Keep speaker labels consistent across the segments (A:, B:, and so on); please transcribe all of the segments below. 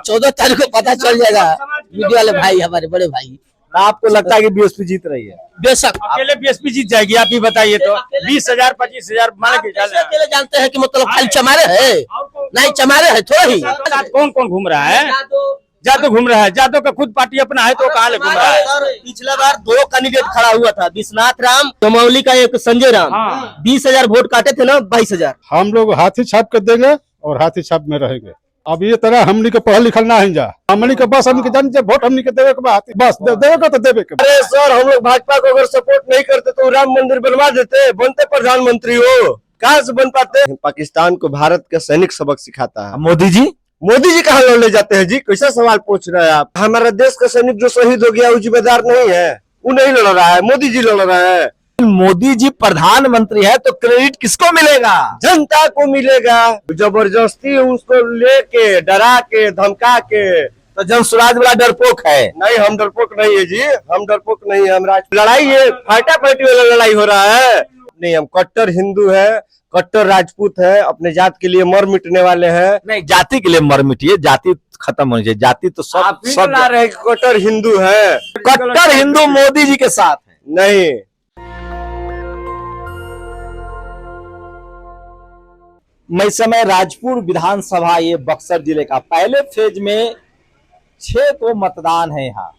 A: 14 तारीख को पता चल जाएगा। वीडियो वाले भाई, हमारे बड़े भाई।
B: आपको लगता है कि बीएसपी जीत रही है?
A: बेशक
C: अकेले बीएसपी जीत जाएगी, आप ही बताइए तो। 20,000 25,000 मान के चल।
A: अकेले जानते हैं कि मतलब खाली चमारे है, नहीं चमारे है थोड़ा ही।
C: कौन कौन घूम रहा है? जादव घूम रहा है। जादव का खुद पार्टी अपना है तो कहाँ ले घूम रहा है?
A: पिछला बार 2 कैंडिडेट खड़ा हुआ था, विश्वनाथ राम, चमौली का एक संजय राम। 20,000 वोट काटे थे ना, 22,000।
D: हम लोग हाथी छाप के देंगे और हाथी छाप में रहेंगे। अब ये तरह हमनी के पढ़ल लिखल ना है जा, हमनी के बस हमनी के जान वोट हमनी के देवे के बा, बस देवे का तो देवे के।
B: अरे सर, हम लोग भाजपा को अगर सपोर्ट नहीं करते तो राम मंदिर बनवा देते, बनते प्रधानमंत्री हो। कहाँ से बन पाते? पाकिस्तान को भारत का सैनिक सबक सिखाता है। मोदी जी कहाँ ले जाते हैं जी? कैसा सवाल पूछ रहे हैं आप? हमारा देश का सैनिक जो शहीद हो गया वो जिम्मेदार नहीं है? वो नहीं लड़ रहा है, मोदी जी लड़ रहे हैं।
C: मोदी जी प्रधानमंत्री है तो क्रेडिट किसको मिलेगा?
B: जनता को मिलेगा। जबरदस्ती उसको लेके डरा के धमका के,
C: तो जन स्वराज वाला डरपोक है।
B: नहीं, हम डरपोक नहीं है जी, हम डरपोक नहीं है। हम लड़ाई है, फाटा फाटी वाला लड़ाई हो रहा है नहीं। हम कट्टर हिंदू है, कट्टर राजपूत है, अपने जात के लिए मर मिटने वाले हैं।
C: नहीं, जाति के लिए मर मिटिए, जाति खत्म होनी चाहिए। जाति तो सब
B: ला रहे कट्टर हिंदू है।
C: कट्टर हिंदू मोदी जी के साथ है।
B: नहीं,
C: मैं समय राजपुर विधानसभा, ये बक्सर जिले का पहले फेज में 6 तो मतदान है। यहाँ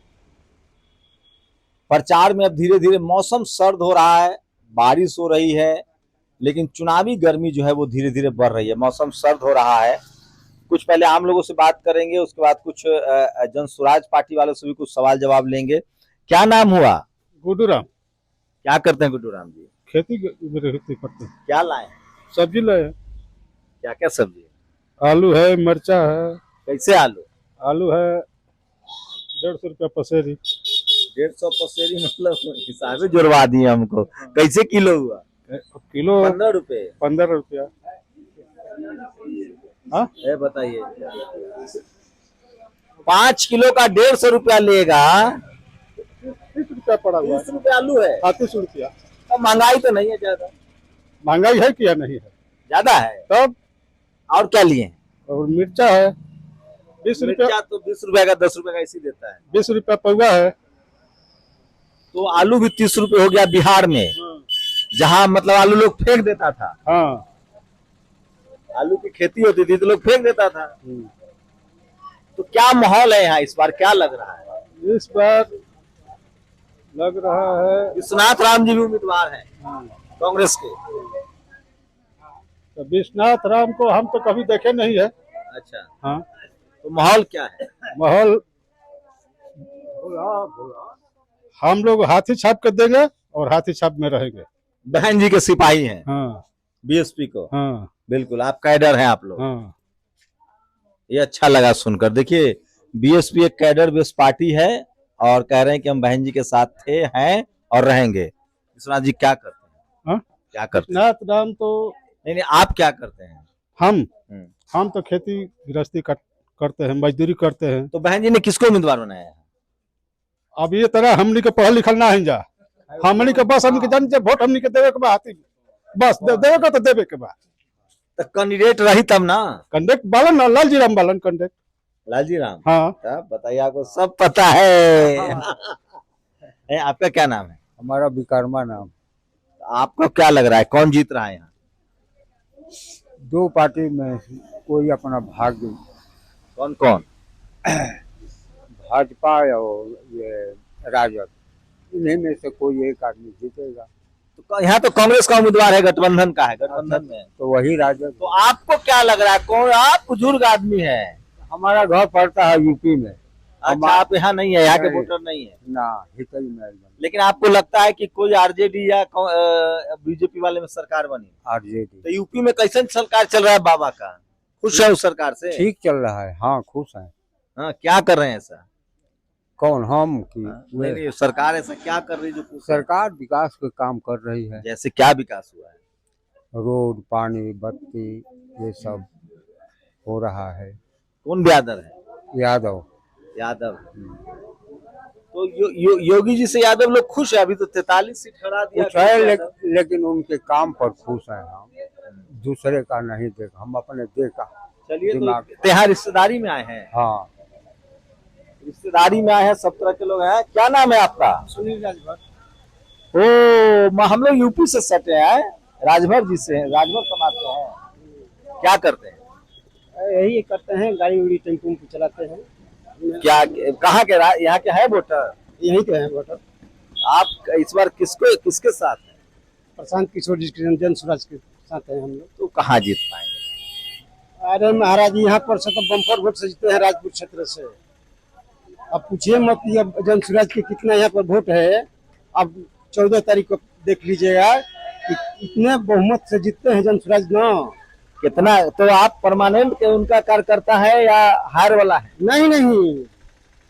C: प्रचार में अब धीरे धीरे मौसम सर्द हो रहा है, बारिश हो रही है, लेकिन चुनावी गर्मी जो है वो धीरे धीरे बढ़ रही है। मौसम सर्द हो रहा है। कुछ पहले आम लोगों से बात करेंगे, उसके बाद कुछ जन स्वराज पार्टी वालों से भी कुछ सवाल जवाब लेंगे। क्या नाम हुआ?
D: गुड्डू राम।
C: क्या करते हैं गुड्डू राम जी?
D: खेती करते हैं।
C: क्या लाए?
D: सब्जी लाए।
C: क्या क्या सब्जी?
D: आलू है, मिर्चा है।
C: कैसे आलू?
D: आलू है 150 रुपया पसेरी।
C: 150 पसेरी मतलब हिसाब जुड़वा दिए हमको। कैसे किलो हुआ?
D: किलो
C: 15 रुपए।
D: 15 रुपया। हाँ,
C: बताइए। 5 किलो का 150 रुपया लेगा।
D: 30 रुपया पड़ा हुआ।
C: 30 रुपया आलू है।
D: 30 रुपया।
C: तो महंगाई तो नहीं है ज्यादा?
D: महंगाई है क्या? नहीं है,
C: ज्यादा है।
D: तब
C: और क्या लिए?
D: और मिर्चा है 20 रुपया।
C: तो 20 रुपया का 10 रुपया का इसी देता है।
D: 20 रुपया पौवा है।
C: तो आलू भी 30 रुपए हो गया बिहार में, जहाँ मतलब आलू लोग फेंक देता था।
D: हाँ,
C: आलू की खेती होती थी तो लोग फेंक देता था। तो क्या माहौल है यहाँ इस बार? क्या लग रहा है
D: इस बार? लग रहा है
C: विश्वनाथ राम जी भी उम्मीदवार हैं कांग्रेस के।
D: तो विश्वनाथ राम को हम तो कभी देखे नहीं है।
C: अच्छा,
D: हाँ,
C: तो माहौल क्या है?
D: माहौल हम लोग हाथी छाप के देंगे और हाथी छाप में रहेंगे।
C: बहन जी के सिपाही हैं।
D: हाँ,
C: बीएसपी को।
D: हाँ,
C: बिल्कुल, आप कैडर हैं आप लोग।
D: हाँ।
C: ये अच्छा लगा सुनकर। देखिए, बीएसपी एक कैडर बेस्ड पार्टी है और कह रहे हैं कि हम बहन जी के साथ थे, हैं और रहेंगे। विश्वनाथ जी क्या करते हैं?
D: हाँ?
C: क्या करते हैं?
D: विश्वनाथ राम तो
C: नहीं, आप क्या करते हैं?
D: हम तो खेती गृहस्थी करते हैं, मजदूरी करते हैं।
C: तो बहन जी ने किसको उम्मीदवार बनाया है?
D: अब ये तरह हमनी के पढ़ल लिखल ना है जा, हमनी के बस हमनी के जान वोट हमनी के देवे के बा, हाथी बस देवे का तो देवे के बा।
C: तो कैंडिडेट रही तब ना।
D: कंडक्ट बालन ना, लालजी राम बालन कंडक्ट।
C: लालजी राम।
D: हाँ,
C: बताइए, आपको सब पता है। आपका क्या नाम है?
E: हमारा विकर्मा नाम।
C: आपको क्या लग रहा है कौन जीत रहा है यहाँ?
E: 2 पार्टी में कोई अपना भाग्य।
C: कौन कौन?
E: भाजपा और ये राजद, इन्हीं में से कोई एक आदमी जीतेगा।
C: तो यहाँ तो कांग्रेस का उम्मीदवार है, गठबंधन का है, गठबंधन में
E: तो वही राजद।
C: तो आपको क्या लग रहा है कौन? आप बुजुर्ग आदमी है।
E: हमारा घर पड़ता है यूपी में।
C: अच्छा, आप यहाँ नहीं है, यहाँ के वोटर नहीं है
E: ना, हितई में।
C: लेकिन आपको लगता है कि कोई आरजेडी या बीजेपी वाले में सरकार बनी?
E: आरजेडी।
C: तो यूपी में कैसे सरकार चल रहा है बाबा का? खुश है उस सरकार से?
E: ठीक चल रहा है, हाँ खुश है।
C: हाँ, क्या कर रहे हैं ऐसा?
E: कौन? हम की
C: नहीं, सरकार ऐसा क्या कर रही है जो खुश है?
E: सरकार विकास के काम कर रही है।
C: जैसे क्या विकास हुआ है?
E: रोड, पानी, बत्ती, ये सब हो रहा है।
C: कौन ब्यादर है?
E: यादव।
C: तो योगी जी से यादव लोग खुश है? अभी तो 43 सीट हरा दिया
E: कुछ है, लेकिन उनके काम पर खुश हैं हम। दूसरे का नहीं देखा, हम अपने देखा।
C: चलिए, तो
E: दिमाग
C: यहाँ रिश्तेदारी में आए हैं,
E: हाँ।
C: रिश्तेदारी में आए हैं, सब तरह के लोग हैं। क्या नाम है आपका?
A: सुनील राजभर।
C: हम लोग यूपी से सटे हैं, राजभर जी से हैं, राजभर समाज से हैं। क्या करते हैं?
A: यही करते हैं, गाड़ी उड़ी टेम्पो चलाते हैं।
C: क्या कहाँ के यहाँ के है वोटर?
A: यही के हैं वोटर।
C: आप इस बार किसके साथ हैं?
A: प्रशांत किशोर जी के जन स्वराज के साथ हैं हम लोग।
C: तो कहाँ जीत पाएंगे?
A: अरे महाराज, यहाँ पर से तो बम्पर वोट से जीते हैं राजपुर क्षेत्र से। अब पूछिए मत कि अब जन स्वराज के कितना यहाँ पर वोट है। अब 14 तारीख को देख लीजिएगा कि इतने बहुमत से जीतते हैं जन स्वराज ना।
C: कितना? तो आप परमानेंट के उनका कार्यकर्ता है या हार वाला है?
A: नहीं,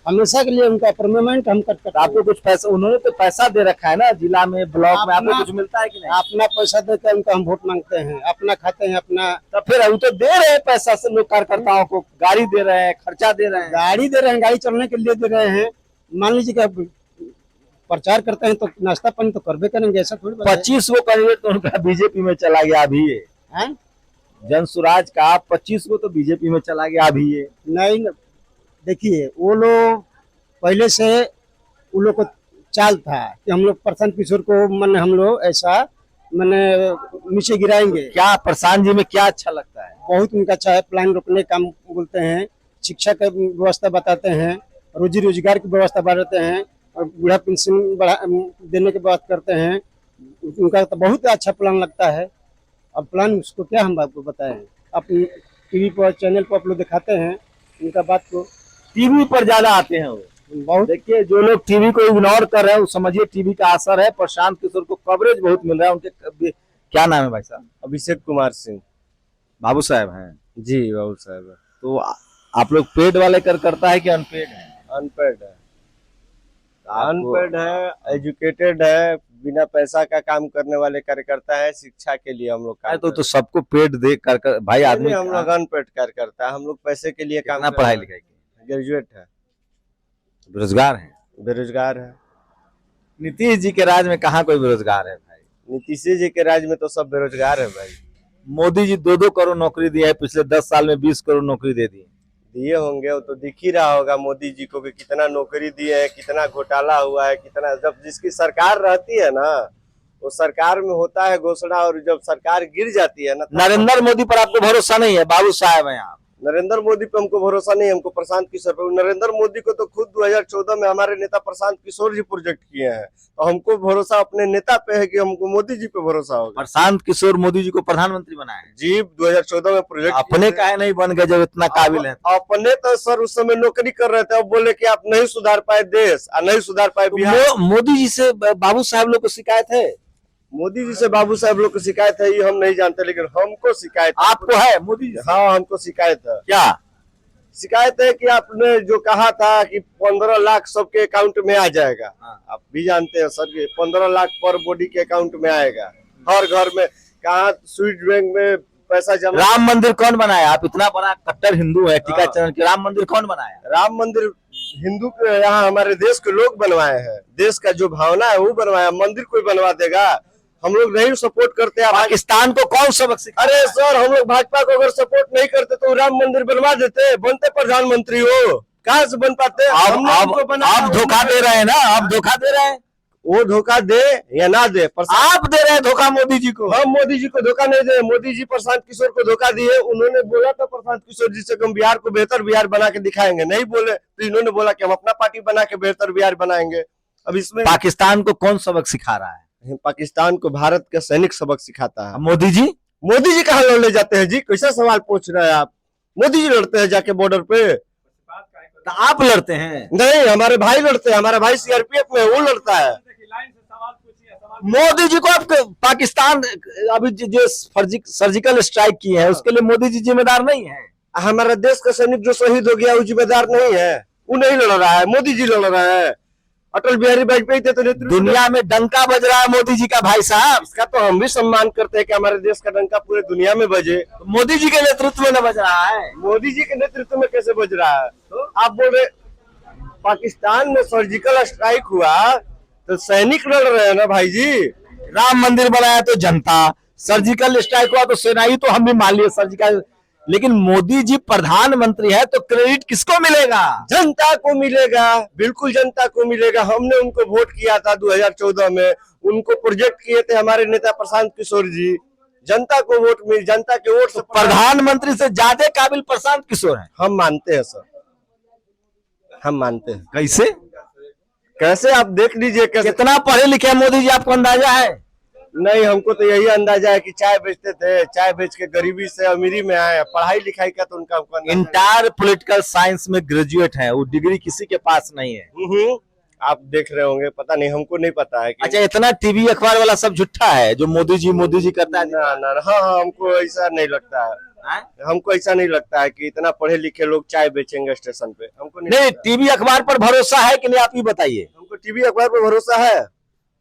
A: हमेशा के लिए उनका परमानेंट हम करते।
C: आपको कुछ पैसा, उन्होंने तो पैसा दे रखा है ना, जिला में ब्लॉक में, आपको कुछ मिलता है कि नहीं?
A: अपना पैसा देकर उनका हम वोट मांगते हैं, अपना खाते हैं अपना।
C: तो फिर अभी तो दे रहे हैं पैसा से लोग, कार्यकर्ताओं को गाड़ी दे रहे हैं, खर्चा दे रहे हैं।
A: गाड़ी दे रहे हैं, गाड़ी चलने के लिए दे रहे हैं। मान लीजिए कि प्रचार करते हैं तो नाश्ता पानी तो करबे करेंगे, ऐसा थोड़ी बात है।
C: 25 गो कैंडिडेट तो उनका बीजेपी में चला गया अभी ये।
A: हैं?
C: जन स्वराज का 25 गो तो बीजेपी में चला गया अभी ये।
A: नहीं, देखिए वो लोग पहले से उन लोग को चाल था कि हम लोग प्रशांत किशोर को मन हम लोग ऐसा मैंने नीचे गिराएंगे।
C: क्या प्रशांत जी में क्या अच्छा लगता है?
A: बहुत उनका अच्छा है, प्लान रोकने काम बोलते हैं, शिक्षा की व्यवस्था बताते हैं, रोजी रोजगार की व्यवस्था बताते हैं, और बूढ़ा पेंशन बढ़ा देने की बात करते हैं। उनका तो बहुत अच्छा प्लान लगता है। अब प्लान उसको क्या हम आपको बताएं, अपनी टीवी पर चैनल पर आप लोग दिखाते हैं उनका बात को।
C: टीवी पर ज्यादा आते हैं वो।
A: बहुत
C: देखिए, जो लोग टीवी को इग्नोर कर रहे हैं, वो समझिए टीवी का असर है। प्रशांत किशोर को कवरेज बहुत मिल रहा है। उनके क्या नाम है भाई साहब?
B: अभिषेक कुमार सिंह।
C: बाबू साहब हैं
B: जी बाबू साहब।
C: तो आप लोग पेड वाले करता है कि अनपेड है?
B: अनपेड है, अनपेड है, एजुकेटेड है, बिना पैसा का काम करने वाले कार्यकर्ता है। शिक्षा के लिए हम लोग काम
C: तो सबको पेड दे कर भाई आदमी।
B: हम लोग अनपेड कार्यकर्ता है, हम लोग पैसे के लिए काम।
C: पढ़ाई लिखाई
B: ग्रेजुएट है,
C: बेरोजगार है।
B: बेरोजगार है।
C: नीतीश जी के राज में कहाँ कोई बेरोजगार है भाई?
B: नीतीश जी के राज में तो सब बेरोजगार है भाई।
C: मोदी जी 2-2 करोड़ नौकरी दी है, पिछले 10 साल में 20 करोड़ नौकरी दे दी।
B: दिए होंगे, वो तो दिख ही रहा होगा मोदी जी को कि कितना नौकरी दिए है, कितना घोटाला हुआ है, कितना। जब जिसकी सरकार रहती है ना, वो सरकार में होता है घोषणा, और जब सरकार गिर जाती है ना।
C: नरेंद्र मोदी पर आपको भरोसा नहीं है? बाबू साहब हैं आप।
B: नरेंद्र मोदी पे हमको भरोसा नहीं है, हमको प्रशांत किशोर पे। नरेंद्र मोदी को तो खुद 2014 में हमारे नेता प्रशांत किशोर जी प्रोजेक्ट किए हैं, तो हमको भरोसा अपने नेता पे है कि हमको मोदी जी पे भरोसा होगा।
C: प्रशांत किशोर मोदी जी को प्रधानमंत्री बनाए
B: जी 2014 में प्रोजेक्ट।
C: अपने काहे नहीं बन गए जब इतना काबिल है?
B: अपने तो सर उस समय नौकरी कर रहे थे, अब बोले कि आप नहीं सुधार पाए देश और नहीं सुधार पाए बिहार।
C: मोदी जी से बाबू साहब लोग को शिकायत है?
B: मोदी जी से बाबू साहब लोग को शिकायत है, ये हम नहीं जानते, लेकिन हमको शिकायत
C: आपको है मोदी जी?
B: हाँ, हमको शिकायत है।
C: क्या
B: शिकायत है कि आपने जो कहा था कि 15 लाख सबके अकाउंट में आ जाएगा। आप भी जानते हैं सर कि 15 लाख पर बॉडी के अकाउंट में आएगा। हर घर में कहाँ स्वीट बैंक में पैसा जमा।
C: राम मंदिर कौन बनाया? आप इतना बड़ा कट्टर हिंदू है, टीकाचरण की, राम मंदिर कौन बनाया?
B: राम मंदिर हिंदू के यहाँ हमारे देश के लोग बनवाए हैं। देश का जो भावना है वो बनवाया, मंदिर कोई बनवा देगा? हम लोग नहीं सपोर्ट करते।
C: पाकिस्तान को कौन सबक सिखा?
B: अरे सर, हम लोग भाजपा को अगर सपोर्ट नहीं करते तो राम मंदिर बनवा देते, बनते प्रधानमंत्री हो। कहाँ से बन पाते?
C: आप धोखा दे रहे हैं ना, आप धोखा दे रहे हैं।
B: वो धोखा दे या ना दे,
C: आप दे रहे हैं धोखा मोदी जी को।
B: हम मोदी जी को धोखा नहीं दे। मोदी जी प्रशांत किशोर को धोखा दिए। उन्होंने बोला था प्रशांत किशोर जी से कि हम बिहार को बेहतर बिहार बना के दिखाएंगे, नहीं बोले तो इन्होंने बोला कि हम अपना पार्टी बना के बेहतर बिहार बनाएंगे। अब इसमें
C: पाकिस्तान को कौन सबक सिखा रहा है?
B: पाकिस्तान को भारत का सैनिक सबक सिखाता है।
C: मोदी जी?
B: मोदी जी कहाँ लड़ने जाते हैं जी? कैसा सवाल पूछ रहे हैं आप? मोदी जी लड़ते हैं जाके बॉर्डर पे?
C: तो आप लड़ते हैं?
B: नहीं, हमारे भाई लड़ते हैं। हमारा भाई सीआरपीएफ में, वो लड़ता है।
C: मोदी जी को आप पाकिस्तान अभी जो सर्जिकल स्ट्राइक किए हैं उसके लिए मोदी जी जिम्मेदार नहीं है?
B: हमारा देश का सैनिक जो शहीद हो गया वो जिम्मेदार नहीं है? वो नहीं लड़ रहा है, मोदी जी लड़ रहा है। अटल बिहारी वाजपेयी थे तो
C: दुनिया में डंका बज रहा है मोदी जी का भाई साहब।
B: इसका तो हम भी सम्मान करते हैं कि हमारे देश का डंका पूरे दुनिया में बजे।
C: तो मोदी जी के नेतृत्व में न बज रहा है?
B: मोदी जी के नेतृत्व में कैसे बज रहा है? आप बोल रहे पाकिस्तान में सर्जिकल स्ट्राइक हुआ तो सैनिक लड़ रहे हैं ना भाई जी।
C: राम मंदिर बनाया तो जनता, सर्जिकल स्ट्राइक हुआ तो सेना ही, तो हम भी मान लिए सर्जिकल लेकिन मोदी जी प्रधानमंत्री है तो क्रेडिट किसको मिलेगा?
B: जनता को मिलेगा, बिल्कुल जनता को मिलेगा। हमने उनको वोट किया था 2014 में, उनको प्रोजेक्ट किए थे हमारे नेता प्रशांत किशोर जी। जनता को वोट मिल, जनता के वोट से
C: प्रधानमंत्री से ज्यादा काबिल प्रशांत किशोर है।
B: हम मानते हैं सर, हम मानते हैं।
C: कैसे
B: कैसे आप देख लीजिए कैसे।
C: कितना पढ़े लिखे मोदी जी, आपको अंदाजा है?
B: नहीं, हमको तो यही अंदाजा है कि चाय बेचते थे, चाय बेच के गरीबी से अमीरी में आए। पढ़ाई लिखाई का तो उनका
C: इंटायर पॉलिटिकल साइंस में ग्रेजुएट है, वो डिग्री किसी के पास नहीं है।
B: आप देख रहे होंगे, पता नहीं, हमको नहीं पता है कि...
C: अच्छा, इतना टीवी अखबार वाला सब झूठा है जो मोदी जी करता है?
B: ना ना, हाँ, हमको ऐसा नहीं लगता है। हमको ऐसा नहीं लगता है कि इतना पढ़े लिखे लोग चाय बेचेंगे स्टेशन पे। हमको
C: नहीं, टीवी अखबार पर भरोसा है कि नहीं, आप ही बताइए।
B: हमको टीवी अखबार पर भरोसा है।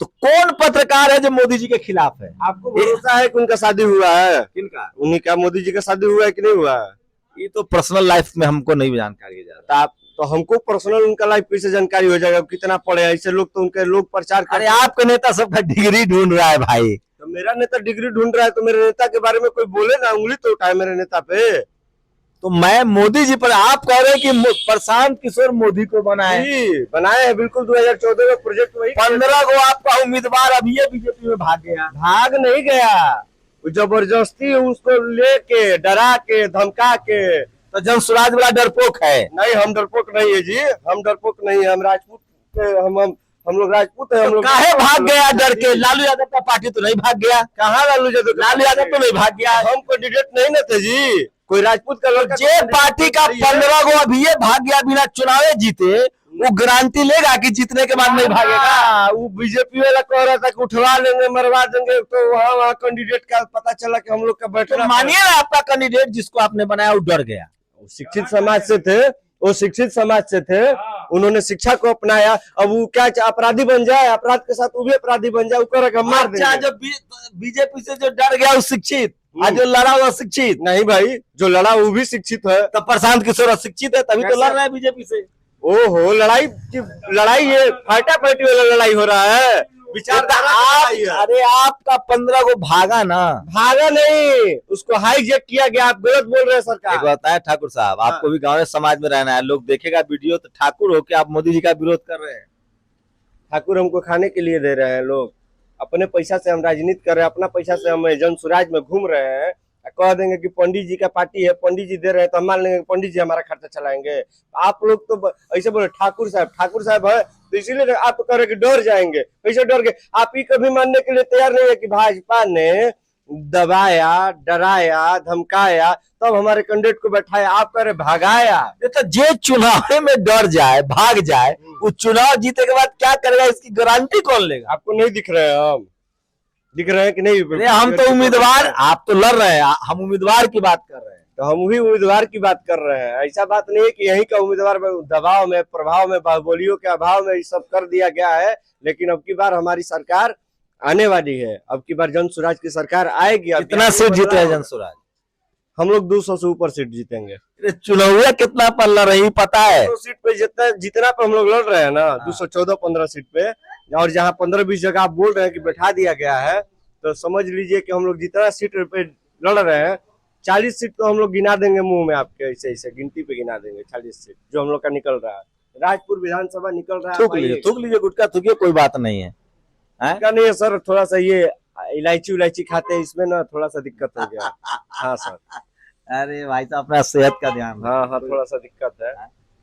C: तो कौन पत्रकार है जो मोदी जी के खिलाफ है?
B: आपको भरोसा है कि उनका शादी हुआ है?
C: किनका?
B: उन्हीं का, मोदी जी का शादी हुआ है कि नहीं हुआ है?
C: ये तो पर्सनल लाइफ में हमको नहीं जानकारी है ज्यादा।
B: आप तो हमको पर्सनल उनका लाइफ कैसे जानकारी हो जाएगा? कितना पढ़े ऐसे लोग, तो उनके लोग प्रचार
C: अरे आपके नेता सबका डिग्री ढूंढ रहा है भाई।
B: तो मेरा नेता डिग्री ढूंढ रहा है, तो मेरे नेता के बारे में कोई बोले ना, उंगली तो उठाए मेरे नेता पे।
C: तो मैं मोदी जी पर, आप कह रहे हैं कि प्रशांत किशोर मोदी को बनाए?
B: जी, बनाए हैं बिल्कुल। 2014 में प्रोजेक्ट वही
C: 15 को आपका उम्मीदवार अभी ये बीजेपी में भाग गया।
B: भाग नहीं गया, जबरदस्ती उसको लेके, डरा के, धमका के।
C: तो जन स्वराज वाला डरपोक है?
B: नहीं, हम डरपोक नहीं है जी, हम डरपोक नहीं है। हम राजपूत, हम लोग राजपूत है। हम लोग
C: काहे भाग गया डर के? लालू यादव का पार्टी तो नहीं भाग गया?
B: कहाँ लालू यादव?
C: लालू यादव तो नहीं भाग गया।
B: हम कैंडिडेट नहीं ना थे जी, कोई राजपूत का लड़का।
C: जे पार्टी का 15 को अभी ये भाग गया बिना चुनावे जीते, वो गारंटी लेगा कि जीतने के बाद नहीं भागेगा?
B: वो बीजेपी वाला कह रहा था कि उठवा लेंगे, मरवा देंगे। तो वहाँ कैंडिडेट का पता चला कि हम लोग का बैठना।
C: मानिए ना, आपका कैंडिडेट जिसको आपने बनाया वो डर गया।
B: शिक्षित समाज से थे, वो शिक्षित समाज से थे, उन्होंने शिक्षा को अपनाया। अब वो क्या अपराधी बन जाए, अपराध के साथ वो भी अपराधी बन जाए, वो कर मार देंगे।
C: जो बीजेपी से जो डर गया वो शिक्षित, आज जो लड़ा हुआ शिक्षित
B: नहीं भाई, जो लड़ा वो भी शिक्षित है।
C: तो प्रशांत किशोर अशिक्षित है, तभी तो लड़ रहा है बीजेपी से।
B: ओहो, लड़ाई ये फाटा फाटी वाला लड़ाई हो रहा है, विचारधारा।
C: अरे आपका 15 को भागा ना?
B: भागा नहीं, उसको हाईजैक किया गया। आप गलत बोल रहे हैं सरकार।
C: एक बात है ठाकुर साहब, आपको भी गाँव समाज में रहना है, लोग देखेगा वीडियो तो ठाकुर हो के आप मोदी जी का विरोध कर रहे हैं।
B: ठाकुर हमको खाने के लिए दे रहे हैं लोग, अपने पैसा से हम राजनीति कर रहे हैं, अपना पैसा से हम जन स्वराज में घूम रहे हैं। कह देंगे कि पंडित जी का पार्टी है, पंडित जी दे रहे हैं, तो हम मान लेंगे पंडित जी हमारा खर्चा चलाएंगे। आप लोग तो ऐसे बोले ठाकुर साहब है, तो इसीलिए आप कह रहे कि डर जाएंगे। कैसे डर गए? आप ही कभी मानने के लिए तैयार नहीं है कि भाजपा ने दबाया, डराया, धमकाया, तब हमारे कैंडिडेट को बैठाया। आप कह रहे भगाया।
C: तो जे चुनाव में डर जाए, भाग जाए, वो चुनाव जीते के बाद क्या करेगा, इसकी गारंटी कौन लेगा?
B: आपको नहीं दिख रहे हैं? हम दिख रहे हैं कि नहीं?
C: हम तो उम्मीदवार, आप तो लड़ रहे हैं, हम उम्मीदवार की बात कर रहे हैं।
B: तो हम भी उम्मीदवार की बात कर रहे हैं। ऐसा बात नहीं है कि यही का उम्मीदवार दबाव में, प्रभाव में, बाहुबलियों के अभाव में ये सब कर दिया गया है। लेकिन अब की बार हमारी सरकार आने वाली है, अब की बार जन स्वराज की सरकार आएगी।
C: कितना सीट जीते हैं जन स्वराज?
B: हम लोग 200 से ऊपर सीट जीतेंगे।
C: चुनाव कितना पर लड़ रही पता है?
B: 200 सीट पे जितना पे हम लोग लड़ रहे हैं ना, 214-15 सीट पे, और जहाँ 15-20 जगह आप बोल रहे हैं कि बैठा दिया गया है, तो समझ लीजिए कि हम लोग जितना सीट पे लड़ रहे हैं, 40 सीट तो हम लोग गिना देंगे मुंह में आपके, ऐसे ऐसे गिनती पे गिना देंगे 40 सीट जो हम लोग का निकल रहा है। राजपुर विधानसभा निकल रहा है।
C: थूक लीजिए गुटखा थूकिए, कोई बात नहीं है।
B: क्या नहीं है सर, थोड़ा सा ये इलायची खाते हैं, इसमें ना थोड़ा सा दिक्कत हो गया। हाँ सर।
C: अरे भाई साहब, अपना सेहत का ध्यान।
B: हाँ, थोड़ा सा दिक्कत है।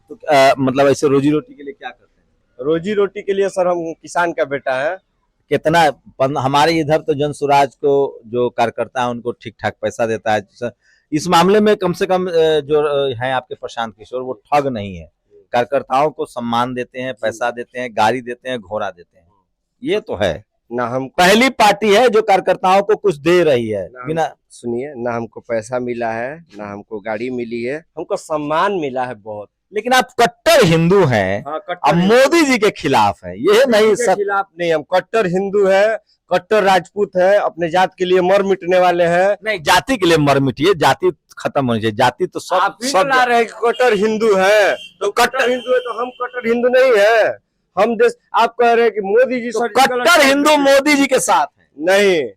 C: तो मतलब ऐसे रोजी रोटी के लिए क्या करते हैं?
B: रोजी रोटी के लिए सर, हम किसान का बेटा है।
C: कितना हमारे इधर तो जन स्वराज को जो कार्यकर्ता है उनको ठीक ठाक पैसा देता है। इस मामले में कम से कम जो है आपके प्रशांत किशोर, वो ठग नहीं है, कार्यकर्ताओं को सम्मान देते हैं, पैसा देते हैं, गाड़ी देते हैं, घोड़ा देते हैं। ये तो है
B: ना, हम
C: पहली पार्टी है जो कार्यकर्ताओं को कुछ दे रही है बिना।
B: सुनिए ना, हमको पैसा मिला है, ना हमको गाड़ी मिली है, हमको सम्मान मिला है बहुत।
C: लेकिन आप कट्टर हिंदू हैं, अब मोदी जी के खिलाफ है, ये नहीं सब
B: खिलाफ नहीं। हम कट्टर हिंदू है, कट्टर राजपूत है, अपने जात के लिए मर मिटने वाले हैं।
C: नहीं, जाति के लिए मर मिटिए, जाति खत्म होनी चाहिए, जाति तो सब
B: आप सब ला रहे हैं कि कट्टर हिंदू है, तो कट्टर हिंदू है, तो हम कट्टर हिंदू नहीं है। हम देश, आप कह रहे हैं कि मोदी जी
C: तो कट्टर हिंदू मोदी जी के साथ है।
B: नहीं,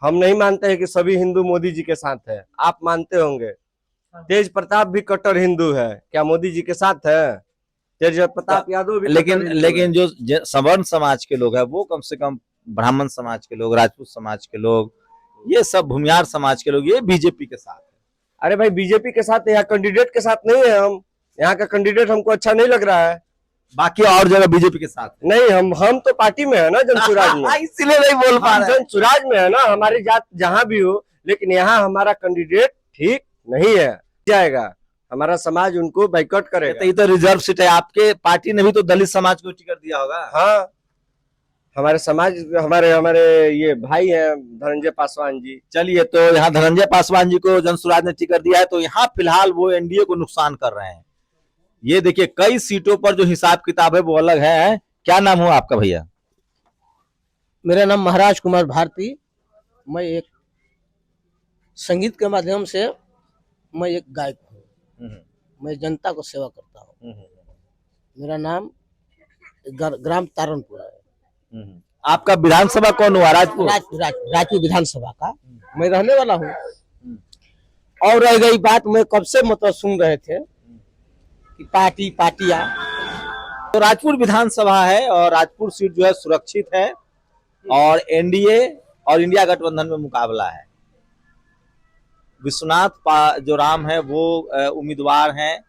B: हम नहीं मानते हैं कि सभी हिंदू मोदी जी के साथ है। आप मानते होंगे, तेज प्रताप भी कट्टर हिंदू है, क्या मोदी जी के साथ है? तेज प्रताप यादव भी
C: लेकिन
B: कट्टर हिंदू
C: लेकिन जो सवर्ण समाज के लोग हैं वो कम से कम ब्राह्मण समाज के लोग, राजपूत समाज के लोग, ये सब भूमियार समाज के लोग ये बीजेपी के साथ।
B: अरे भाई बीजेपी के साथ, यहाँ कैंडिडेट के साथ नहीं है हम। यहाँ का कैंडिडेट हमको अच्छा नहीं लग रहा है।
C: बाकी और जगह बीजेपी के साथ है।
B: नहीं, हम तो पार्टी में है ना, जनसुराज में।
C: इसीलिए नहीं बोल पा
B: हम
C: रहे हैं।
B: जनसुराज में है ना, हमारी जात जहाँ भी हो, लेकिन यहाँ हमारा कैंडिडेट ठीक नहीं है, जाएगा हमारा समाज उनको बाइकआउट करेगा।
C: ये तो रिजर्व सीट है, आपके पार्टी ने भी तो दलित समाज को टिकट दिया होगा।
B: हाँ, हमारे समाज, हमारे हमारे ये भाई हैं धनंजय पासवान जी।
C: चलिए, तो यहाँ धनंजय पासवान जी को जनसुराज ने टिकट दिया है, तो यहाँ फिलहाल वो एनडीए को नुकसान कर रहे हैं। ये देखिए कई सीटों पर जो हिसाब किताब है वो अलग है। क्या नाम हुआ आपका भैया?
F: मेरा नाम महाराज कुमार भारती। मैं एक संगीत के माध्यम से मैं एक गायक हूँ। मैं जनता को सेवा करता हूँ। मेरा नाम ग्राम तारनपुर है।
C: आपका विधानसभा कौन हुआ? राजपुर?
F: राजपुर विधानसभा का मैं रहने वाला हूँ। और रह गई बात, मैं कब से मतलब सुन रहे थे कि पार्टियां।
C: तो राजपुर विधानसभा है और राजपुर सीट जो है सुरक्षित है और एनडीए और इंडिया गठबंधन में मुकाबला है। विश्वनाथ जो राम है वो उम्मीदवार हैं,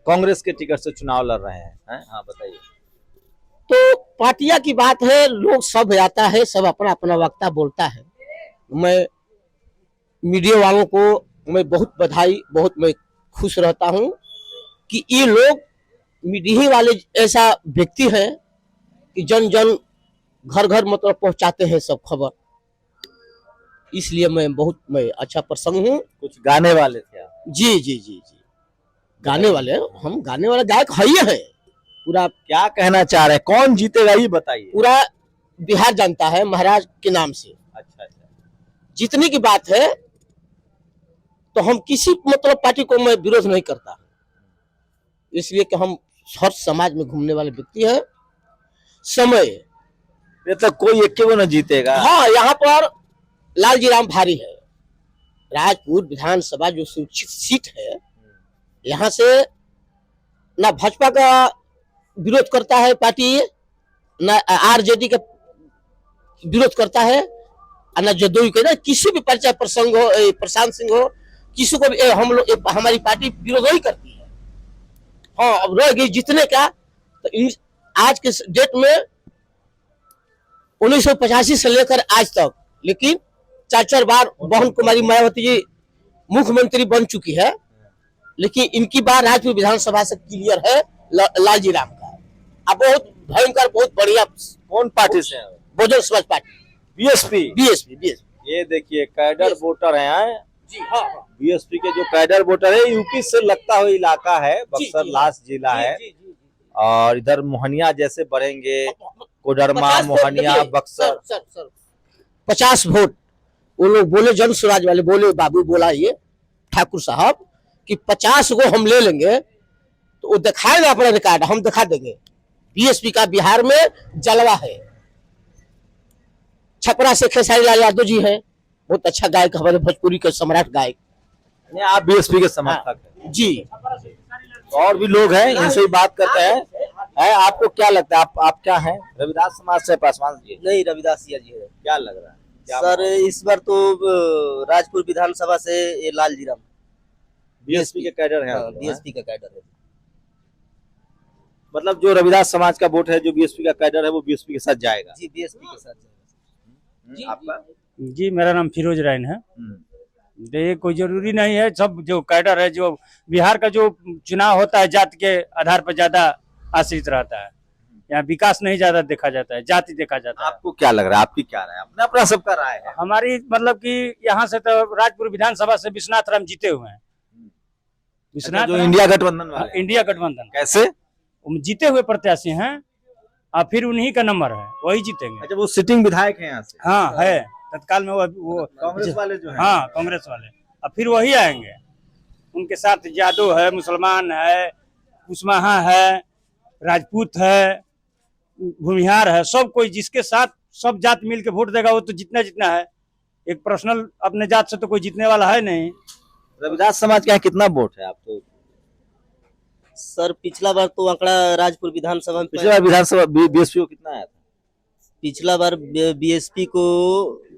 C: कांग्रेस के टिकट से चुनाव लड़ रहे हैं। हाँ बताइए।
F: तो पार्टियां की बात है, लोग सब आता है, सब अपना अपना वक्ता बोलता है। मैं मीडिया वालों को मैं बहुत बधाई, बहुत मैं खुश रहता हूं कि ये लोग मीडिया वाले ऐसा व्यक्ति है कि जन जन घर घर मतलब पहुंचाते हैं सब खबर। इसलिए मैं अच्छा प्रसन्न हूँ।
C: कुछ गाने वाले थे आप?
F: जी जी जी जी, गाने वाले, हम गाने वाले गायक है ही है। पूरा
C: क्या कहना चाह रहे हैं, कौन जीतेगा ये बताइए।
F: पूरा बिहार जानता है महाराज के नाम से।
C: अच्छा।
F: जीतने की बात है तो हम किसी मतलब पार्टी को मैं विरोध नहीं करता, इसलिए कि हम हर समाज में घूमने वाले व्यक्ति हैं। समय
C: ये तो कोई एक वो न जीतेगा।
F: हाँ, यहाँ पर लालजी राम भारी है। राजपुर विधानसभा जो सुरक्षित सीट है, यहाँ से ना भाजपा का विरोध करता है पार्टी, ना आरजेडी का विरोध करता है, ना जदयू के, ना किसी भी परिचय प्रसंग हो, प्रशांत सिंह हो, किसी को भी हम लोग हमारी पार्टी विरोध नहीं करती है। हाँ, अब रह गई जीतने का, तो आज के डेट में 1985 से लेकर आज तक, लेकिन 4 बार बहन कुमारी मायावती जी मुख्यमंत्री बन चुकी है, लेकिन इनकी बार राजपुर विधानसभा से क्लियर है लालजी राम का। अब बहुत भयंकर, बहुत बढ़िया।
C: कौन पार्टी से?
F: Bahujan Samaj party, BSP.
C: ये देखिए कैडर वोटर हैं।
F: जी हाँ,
C: बीएसपी के जो कैडर वोटर है, यूपी से लगता हुआ इलाका है, बक्सर लास्ट जिला है। और इधर मोहनिया जैसे बढ़ेंगे, कोडरमा, मोहनिया, बक्सर।
F: सर 50 वोट वो लोग बोले, जन स्वराज वाले बोले, बाबू बोला ये ठाकुर साहब कि 50 को हम ले लेंगे, तो वो दिखाए ना अपना रिकॉर्ड, हम दिखा देंगे। बीएसपी का बिहार में जलवा है। छपरा से खेसारी लाल यादव जी है, बहुत अच्छा गायक, हमारे भोजपुरी के सम्राट गायक।
C: आप बीएसपी के समर्थक हैं?
F: जी।
C: और भी लोग हैं, इनसे भी बात करते हैं। आपको क्या लगता है, आप क्या हैं? रविदास समाज से? पासवान जी?
G: नहीं, रविदास जी है।
C: क्या लग रहा है?
G: सर इस बार तो राजपुर विधानसभा से ये लालजी राम
C: बीएसपी के कैडर हैं।
G: बीएसपी का कैडर है।
C: मतलब जो रविदास समाज का वोट है, जो बीएसपी का कैडर है, वो बीएसपी के साथ जाएगा।
G: जी, बीएसपी के साथ जाएगा।
C: आपका?
H: जी, मेरा नाम फिरोज राइन है। ये कोई जरूरी नहीं है, सब जो कैडर है, जो बिहार का जो चुनाव होता है जाति के आधार पर ज्यादा आश्रित रहता है। यहाँ विकास नहीं ज्यादा देखा जाता है, जाति देखा जाता है।
C: आपको क्या लग रहा है, आपकी क्या राय? अपना अपना सबका राय है।
H: हमारी मतलब कि यहाँ से तो राजपुर विधानसभा से विश्वनाथ राम जीते हुए हैं। विश्वनाथ
C: जो इंडिया गठबंधन वाले?
H: इंडिया गठबंधन
C: कैसे?
H: जीते हुए प्रत्याशी हैं और फिर उन्हीं का नंबर है, वही जीतेंगे।
C: अच्छा, वो सिटिंग विधायक है यहाँ से?
H: हाँ है, तत्काल में वो
C: कांग्रेस वाले जो है?
H: हाँ, कांग्रेस वाले। अब फिर वही आएंगे, उनके साथ यादव है, मुसलमान है, कुशवाहा है, राजपूत है, भूमिहार है, सब कोई जिसके साथ सब जात मिल के वोट देगा वो तो जितना है। एक पर्सनल अपने जात से तो कोई जीतने वाला है नहीं।
C: रविदास समाज के यहाँ कितना वोट है? आप तो
G: सर पिछला बार तो आंकड़ा राजपुर विधानसभा में
C: पिछले बार विधानसभा बीएसपी को कितना आया था?
G: पिछला बार बीएसपी को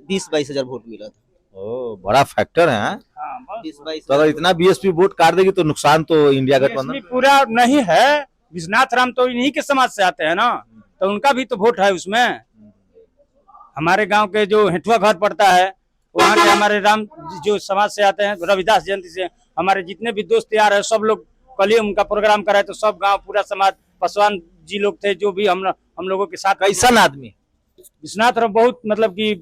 G: 20-22 हजार वोट मिला था।
C: ओ बड़ा फैक्टर है। हाँ?
H: हाँ, बस
G: 20-22
C: तो अगर इतना बीएसपी वोट काट देगी तो नुकसान तो इंडिया
H: BSP
C: गठबंधन।
H: पूरा नहीं है। विश्वनाथ राम तो इन्हीं के समाज से आते हैं ना, तो उनका भी तो वोट है उसमें। हमारे गांव के जो हेठुआ घर पड़ता है वहाँ के हमारे राम जो समाज से आते हैं, रविदास जयंती से हमारे जितने भी दोस्त यार है सब लोग कल ही उनका प्रोग्राम कराए तो सब गांव पूरा समाज पासवान जी लोग थे जो भी हम लोगों के साथ।
C: कैसन आदमी?
H: विश्वनाथ राम बहुत मतलब कि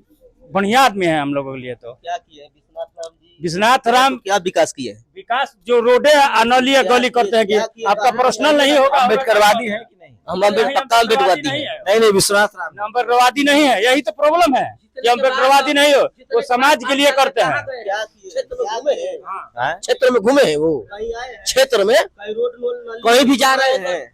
H: बढ़िया आदमी है हम लोगों के लिए। तो
G: क्या किया है विश्वनाथ राम जी?
H: विश्वनाथ राम
G: क्या विकास किया है?
H: विकास जो रोडे अनौली गली करते हैं कि आपका पर्सनल नहीं होगा।
C: अम्बेडकरवादी है कि नहीं?
G: हम पक्का अम्बेडकरवादी है।
C: नहीं विश्वनाथ राम
H: अम्बेडकरवादी नहीं है, यही तो प्रॉब्लम है कि अम्बेडकरवादी नहीं हो, वो समाज के लिए करते हैं।
G: क्या किया? क्षेत्र में घूमे हैं?
C: हाँ?
G: क्षेत्र में घूमे हैं वो क्षेत्र में कहीं भी जा रहे हैं?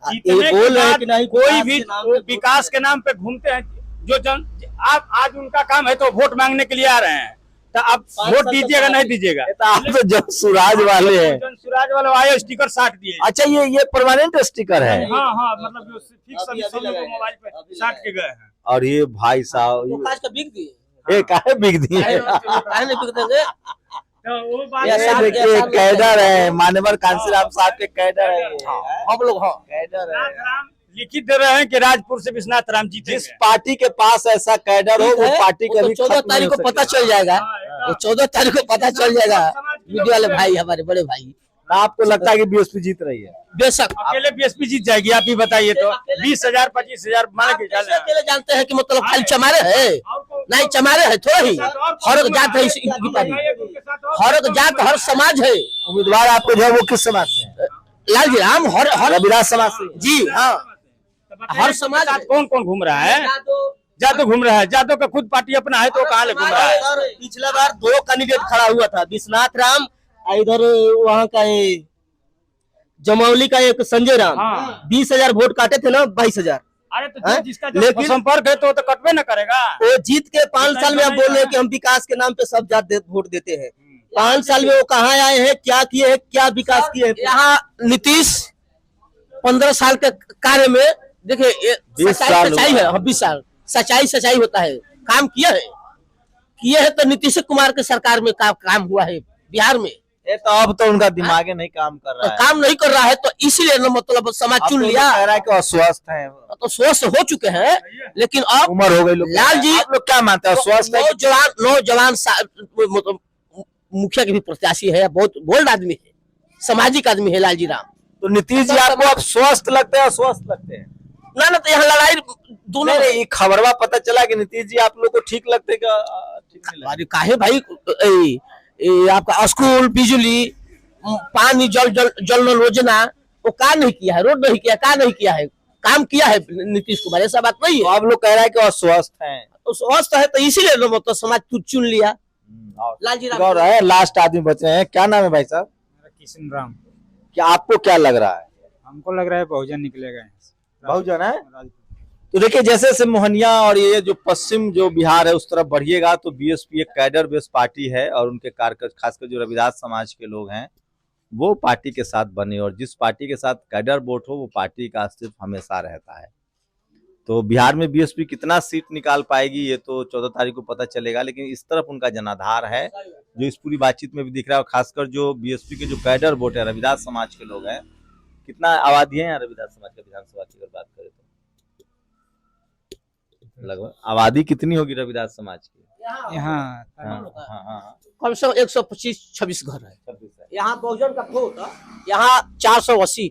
H: जीतने
G: ये
H: के
G: बोल रहे हैं
H: बाद
G: कि नहीं
H: कोई भी
G: विकास के नाम पे
H: विकास के नाम पे घूमते हैं। जो जन आप आज उनका काम है तो वोट मांगने के लिए आ रहे हैं, तो आप वोट दीजिएगा नहीं दीजिएगा।
C: आप तो जन सुराज वाले हैं।
H: जन सुराज वाले आए स्टिकर साट दिए।
C: अच्छा ये परमानेंट स्टिकर है।
H: हाँ हाँ, मतलब जो फिक्स अभी सब लोग मोबाइल पे साट के गए हैं।
C: और ये भाई साहब
G: विकास का बिक दिए।
C: ये काहे बिक दिए?
G: काहे नहीं बिक देंगे?
H: तो वो बात
G: ये
C: ये देखिए कैडर है, मान्यवर कांसीराम साहब के कैडर है।
G: हम लोग हाँ
C: कैडर है।
H: विश्वनाथ राम लिखित दे रहे हैं कि राजपुर से विश्वनाथ राम जीतेंगे।
C: जिस पार्टी के पास ऐसा कैडर हो वो पार्टी
G: वो तो
C: कभी
G: 14
C: खत्म नहीं
G: तारीख
C: हो
G: को पता
C: सकती।
G: चल जाएगा।
H: हाँ,
G: वो 14 तारीख को पता चल जाएगा। मीडिया वाले भाई हमारे बड़े भाई
C: आपको लगता है कि बीएसपी जीत रही है?
G: बेशक
H: अकेले बीएसपी जीत जाएगी, आप ही बताइए। तो 20,000 25,000 मान के
G: कैसे
H: चले।
G: अकेले जानते हैं कि मतलब खाली चमारे है? नहीं चमारे है थोड़ा ही। हर एक जात है इनकी पार्टी, हर एक जात हर समाज है।
C: उम्मीदवार आपको जो है वो किस समाज से है?
G: लालजी राम हर
C: रविदास समाज से।
G: जी हाँ हर समाज
H: साथ कौन कौन घूम रहा है? जादव घूम रहा है। जादव का खुद पार्टी अपना है तो कहाँ ले घूम रहा है?
G: पिछला बार 2 कैंडिडेट खड़ा हुआ था, विश्वनाथ राम इधर वहाँ का जमौली का एक संजय राम।
H: हाँ।
G: 20,000 वोट काटे थे ना 22,000।
H: अरे तो
G: हैं?
H: जिसका जो
G: लेकिन-
H: संपर्क है तो कटवे न करेगा।
G: वो जीत के 5 साल में आप बोल रहे हैं कि हम विकास के नाम पे सब जात वोट देते हैं। 5 साल में वो कहाँ आए हैं, क्या किए हैं, क्या विकास किए हैं? यहाँ नीतीश 15 साल के कार्य में देखिए
C: 20 साल
G: सच्चाई है। 20 साल सच्चाई होता है। काम किए है तो नीतीश कुमार के सरकार में काम हुआ है बिहार में।
C: ये तो अब तो उनका दिमाग नहीं काम कर
G: तो
C: रहा है।
G: काम नहीं कर रहा है तो इसीलिए ना मतलब समाज
C: अब
G: चुन
C: तो
G: लिया।
C: कह रहा है कि अस्वस्थ है,
G: तो स्वस्थ हो चुके हैं लेकिन अब
C: उम्र हो गई लोग।
G: लाल जी-
C: आप लोग क्या मानते हैं, स्वस्थ है?
G: नौजवान मतलब मुखिया के भी प्रत्याशी है, बहुत बोल्ड आदमी है, सामाजिक आदमी है लालजी राम।
C: तो नीतीश जी आपको अब स्वस्थ लगते हैं, अस्वस्थ लगते हैं?
G: ना तो यहाँ लड़ाई दोनों
C: नहीं ये खबरवा पता चला कि नीतीश जी आप लोग को ठीक लगते हैं कि ठीक नहीं लगते?
G: अरे काहे भाई आपका स्कूल बिजली पानी जल नल योजना वो का नहीं किया है? रोड नहीं किया, का नहीं किया है? काम किया है नीतीश कुमार, ऐसा बात नहीं
C: तो
G: है।
C: आप लोग कह रहे हैं कि अस्वस्थ हैं।
G: तो स्वस्थ है तो इसीलिए ना मतलब समाज चुन लिया। लालजी राम
C: और है लास्ट आदमी बचे हैं, क्या नाम है भाई साहब?
H: किशन राम।
C: क्या आपको क्या लग रहा है?
H: हमको लग रहा है बहुजन निकलेगा।
C: बहुजन है। तो देखिए जैसे जैसे मोहनिया और ये जो पश्चिम जो बिहार है उस तरफ बढ़िएगा तो बीएसपी एक कैडर बेस्ड पार्टी है और उनके कार्यकर्ता खासकर जो रविदास समाज के लोग हैं वो पार्टी के साथ बने, और जिस पार्टी के साथ कैडर वोट हो वो पार्टी का अस्तित्व हमेशा रहता है। तो बिहार में बीएसपी कितना सीट निकाल पाएगी ये तो 14 तारीख को पता चलेगा, लेकिन इस तरफ उनका जनाधार है जो इस पूरी बातचीत में भी दिख रहा है। और खासकर जो बीएसपी के जो कैडर वोट है रविदास समाज के लोग हैं, कितना आबादी है यहाँ रविदास समाज का विधानसभा की अगर बात करें तो लगभग आबादी कितनी होगी रविदास समाज की?
H: यहाँ
G: कम से कम 125-26 घर है। यहाँ बहुजन का वोट यहाँ 480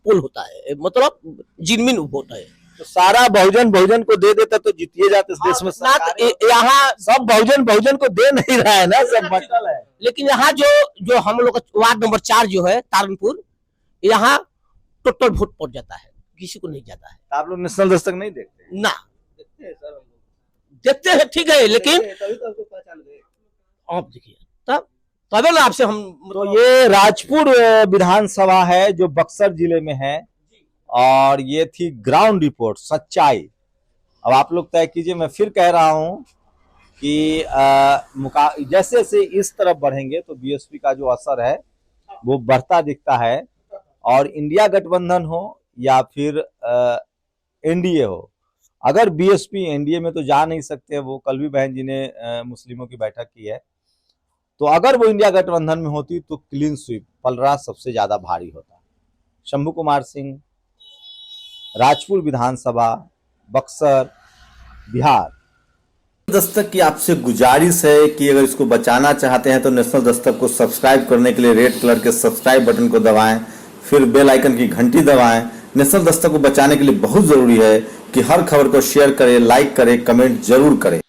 G: पुल होता है, मतलब जिनमिन वोट है।
C: तो सारा बहुजन को दे देता तो जीतिए जाते इस देश में।
G: यहाँ
C: सब बहुजन को दे नहीं रहा है ना, सब बटल है।
G: लेकिन यहाँ जो हम लोग का वार्ड नंबर 4 जो है तारनपुर, यहाँ टोटल वोट पड़ जाता है, किसी को नहीं जाता है।
C: आप लोग नेशनल दस्तक नहीं देखते?
G: ना देखते हैं ठीक है, लेकिन आप देखिए तब ना आपसे हम
C: तो ये राजपुर विधानसभा है जो बक्सर जिले में है, और ये थी ग्राउंड रिपोर्ट सच्चाई। अब आप लोग तय कीजिए। मैं फिर कह रहा हूं कि जैसे जैसे इस तरफ बढ़ेंगे तो बीएसपी का जो असर है वो बढ़ता दिखता है। और इंडिया गठबंधन हो या फिर एनडीए हो, अगर बीएसपी एनडीए में तो जा नहीं सकते, वो कल भी बहन जी ने मुस्लिमों की बैठक की है, तो अगर वो इंडिया गठबंधन में होती तो क्लीन स्वीप पलड़ा सबसे ज्यादा भारी होता। शंभू कुमार सिंह, राजपुर विधानसभा, बक्सर, बिहार। दस्तक की आपसे गुजारिश है कि अगर इसको बचाना चाहते हैं तो नेशनल दस्तक को सब्सक्राइब करने के लिए रेड कलर के सब्सक्राइब बटन को दबाएं, फिर बेल आइकन की घंटी दबाएं। नेशनल दस्तक को बचाने के लिए बहुत जरूरी है कि हर खबर को शेयर करें, लाइक करें, कमेंट जरूर करें।